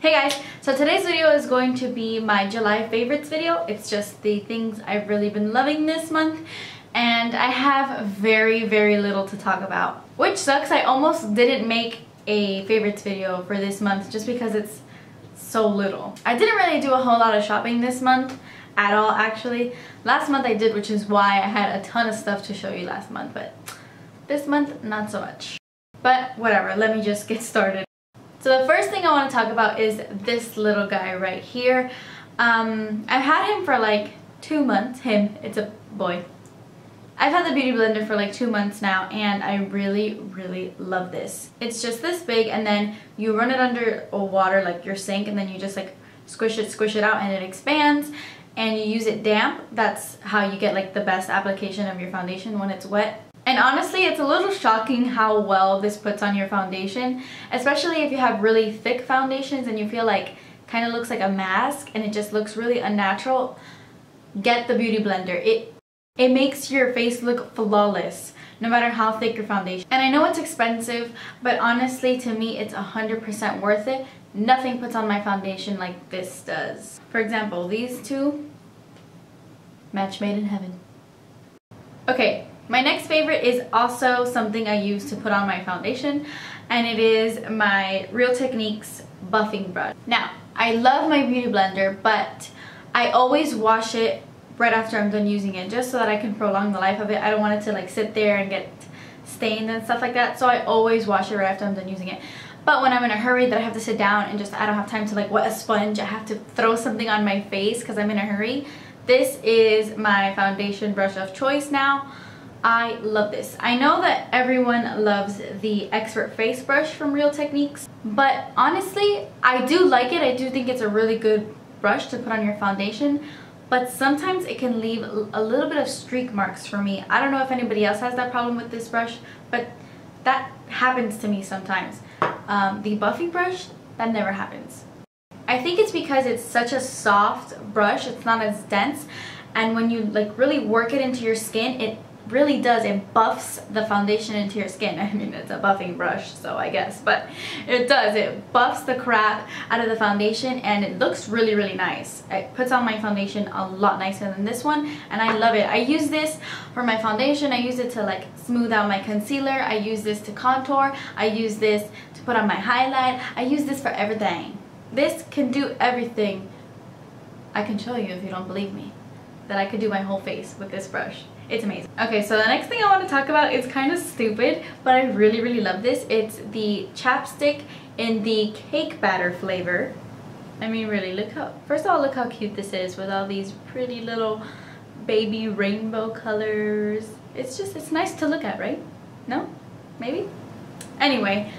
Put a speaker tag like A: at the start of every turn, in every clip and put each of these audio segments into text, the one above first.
A: Hey guys, so today's video is going to be my July favorites video. It's just the things I've really been loving this month, and I have very little to talk about, which sucks. I almost didn't make a favorites video for this month just because it's so little. I didn't really do a whole lot of shopping this month at all, actually. Last month I did, which is why I had a ton of stuff to show you last month, but this month not so much. But whatever, let me just get started. So the first thing I want to talk about is this little guy right here. I've had him for like 2 months. It's a boy. I've had the Beauty Blender for like 2 months now, and I really love this. It's just this big, and then you run it under water like your sink, and then you just like squish it out, and it expands, and you use it damp. That's how you get like the best application of your foundation, when it's wet. And honestly, it's a little shocking how well this puts on your foundation, especially if you have really thick foundations and you feel like kind of looks like a mask and it just looks really unnatural. Get the Beauty Blender. It makes your face look flawless no matter how thick your foundation. And I know it's expensive, but honestly to me it's 100% worth it. Nothing puts on my foundation like this does. For example, these two, match made in heaven. Okay. My next favorite is also something I use to put on my foundation, and it is my Real Techniques buffing brush. Now, I love my Beauty Blender, but I always wash it right after I'm done using it, just so that I can prolong the life of it. I don't want it to like sit there and get stained and stuff like that, so I always wash it right after I'm done using it. But when I'm in a hurry that I have to sit down and I don't have time to like wet a sponge, I have to throw something on my face because I'm in a hurry, this is my foundation brush of choice now. I love this. I know that everyone loves the Expert Face Brush from Real Techniques, but honestly, I do like it. I do think it's a really good brush to put on your foundation, but sometimes it can leave a little bit of streak marks for me. I don't know if anybody else has that problem with this brush, but that happens to me sometimes. The buffing brush, that never happens. I think it's because it's such a soft brush, it's not as dense, and when you like really work it into your skin, it really does. It buffs the foundation into your skin. I mean, it's a buffing brush, so I guess, but it does. It buffs the crap out of the foundation, and it looks really nice. It puts on my foundation a lot nicer than this one, and I love it. I use this for my foundation. I use it to like smooth out my concealer. I use this to contour. I use this to put on my highlight. I use this for everything. This can do everything. I can show you if you don't believe me that I could do my whole face with this brush. It's amazing. Okay, so the next thing I want to talk about is kind of stupid, but I really love this. It's the Chapstick in the cake batter flavor. I mean, really, look how, first of all, look how cute this is with all these pretty little baby rainbow colors. It's nice to look at, right? No? Maybe? Anyway,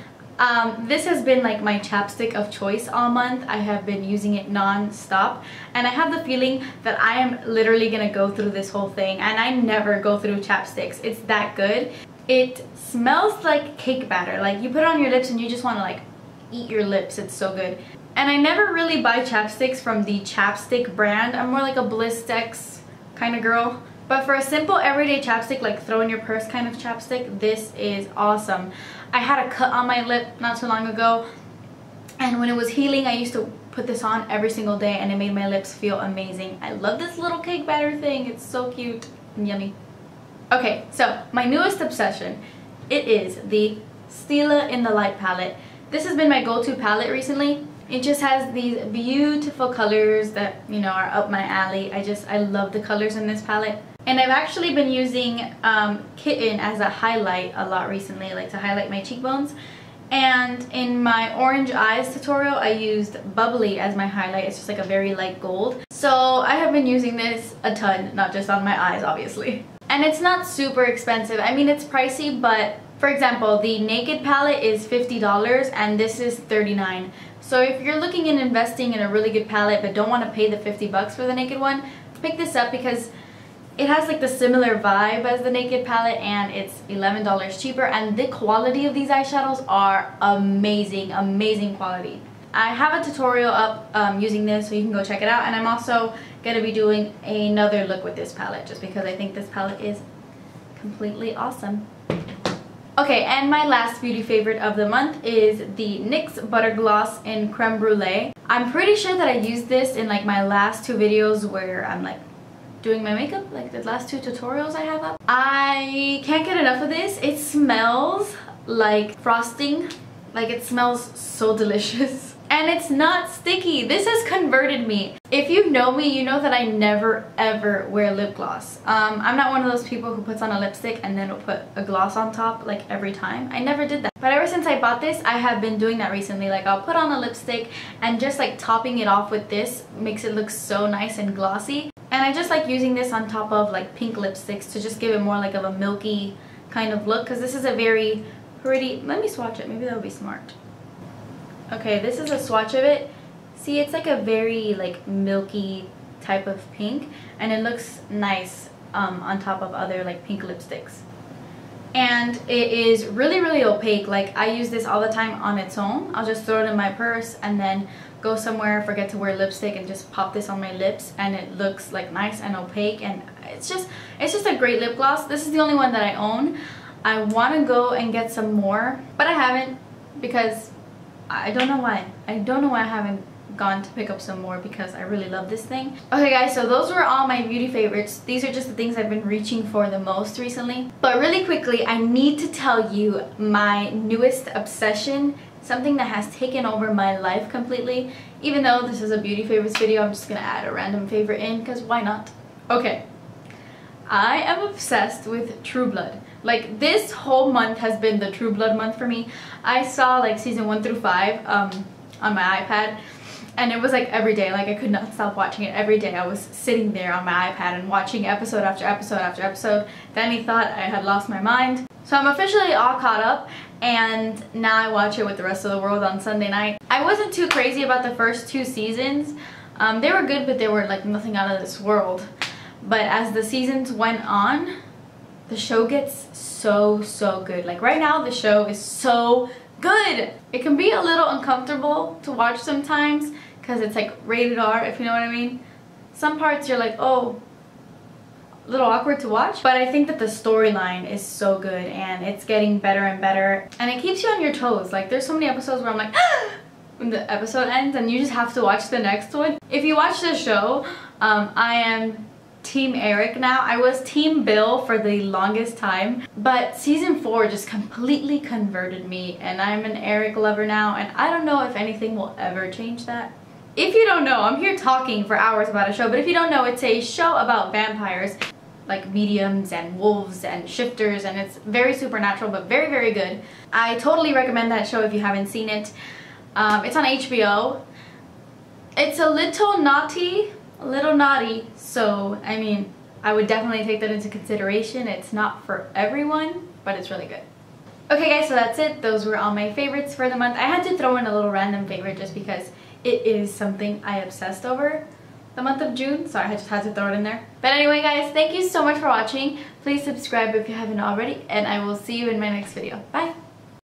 A: this has been like my chapstick of choice all month. I have been using it non-stop, and I have the feeling that I am literally gonna go through this whole thing, and I never go through chapsticks. It's that good. It smells like cake batter. Like you put it on your lips and you just want to like eat your lips. It's so good. And I never really buy chapsticks from the Chapstick brand. I'm more like a Blistex kind of girl. But for a simple everyday chapstick, like throw in your purse kind of chapstick, this is awesome. I had a cut on my lip not too long ago, and when it was healing, I used to put this on every single day, and it made my lips feel amazing. I love this little cake batter thing. It's so cute and yummy. Okay, so my newest obsession, it is the Stila in the Light palette. This has been my go-to palette recently. It just has these beautiful colors that, you know, are up my alley. I love the colors in this palette. And I've actually been using Kitten as a highlight a lot recently, like to highlight my cheekbones. And in my orange eyes tutorial, I used Bubbly as my highlight. It's just like a very light gold. So I have been using this a ton, not just on my eyes, obviously. And it's not super expensive. I mean, it's pricey, but for example, the Naked palette is $50 and this is $39. So if you're looking in investing in a really good palette but don't want to pay the 50 bucks for the Naked one, pick this up because it has like the similar vibe as the Naked palette, and it's $11 cheaper, and the quality of these eyeshadows are amazing quality. I have a tutorial up using this, so you can go check it out, and I'm also going to be doing another look with this palette just because I think this palette is completely awesome. Okay, and my last beauty favorite of the month is the NYX Butter Gloss in Crème Brulee. I'm pretty sure that I used this in like my last 2 videos where I'm like doing my makeup, like the last 2 tutorials I have up. I can't get enough of this. It smells like frosting. Like, it smells so delicious. And it's not sticky. This has converted me. If you know me, you know that I never ever wear lip gloss. I'm not one of those people who puts on a lipstick and then will put a gloss on top like every time. I never did that. But ever since I bought this, I have been doing that recently. Like, I'll put on a lipstick and just like topping it off with this makes it look so nice and glossy. And I just like using this on top of like pink lipsticks to just give it more like of a milky kind of look, because this is a very pretty, let me swatch it, maybe that would be smart. Okay, this is a swatch of it. See, it's like a very like milky type of pink, and it looks nice on top of other like pink lipsticks. And it is really, really opaque. Like, I use this all the time on its own. I'll just throw it in my purse and then go somewhere, forget to wear lipstick, and just pop this on my lips, and it looks like nice and opaque, and it's just a great lip gloss. This is the only one that I own. I want to go and get some more, but I haven't, because I don't know why. I don't know why I haven't gone to pick up some more, because I really love this thing. Okay guys, so those were all my beauty favorites. These are just the things I've been reaching for the most recently. But really quickly, I need to tell you my newest obsession, something that has taken over my life completely. Even though this is a beauty favorites video, I'm just gonna add a random favorite in, because why not? Okay, I am obsessed with True Blood. Like, this whole month has been the True Blood month for me. I saw like season 1 through 5 on my iPad, and it was like every day. Like, I could not stop watching it every day. I was sitting there on my iPad and watching episode after episode after episode. Danny thought I had lost my mind. So I'm officially all caught up, and now I watch it with the rest of the world on Sunday night. I wasn't too crazy about the first 2 seasons. They were good, but they were like nothing out of this world. But as the seasons went on, the show gets so good. Like, right now the show is so good. It can be a little uncomfortable to watch sometimes because it's like rated R, if you know what I mean. Some parts you're like, oh, a little awkward to watch, but I think that the storyline is so good, and it's getting better and better, and it keeps you on your toes. Like, there's so many episodes where I'm like when the episode ends and you just have to watch the next one. If you watch the show, I am Team Eric now. I was Team Bill for the longest time, but season 4 just completely converted me, and I'm an Eric lover now, and I don't know if anything will ever change that. If you don't know, I'm here talking for hours about a show, but if you don't know, it's a show about vampires, like mediums and wolves and shifters, and it's very supernatural but very, very good. I totally recommend that show if you haven't seen it. It's on HBO. It's a little naughty, so I mean, I would definitely take that into consideration. It's not for everyone, but it's really good. Okay guys, so that's it. Those were all my favorites for the month. I had to throw in a little random favorite just because it is something I obsessed over the month of June, so I just had to throw it in there. But anyway guys, thank you so much for watching. Please subscribe if you haven't already, and I will see you in my next video. Bye!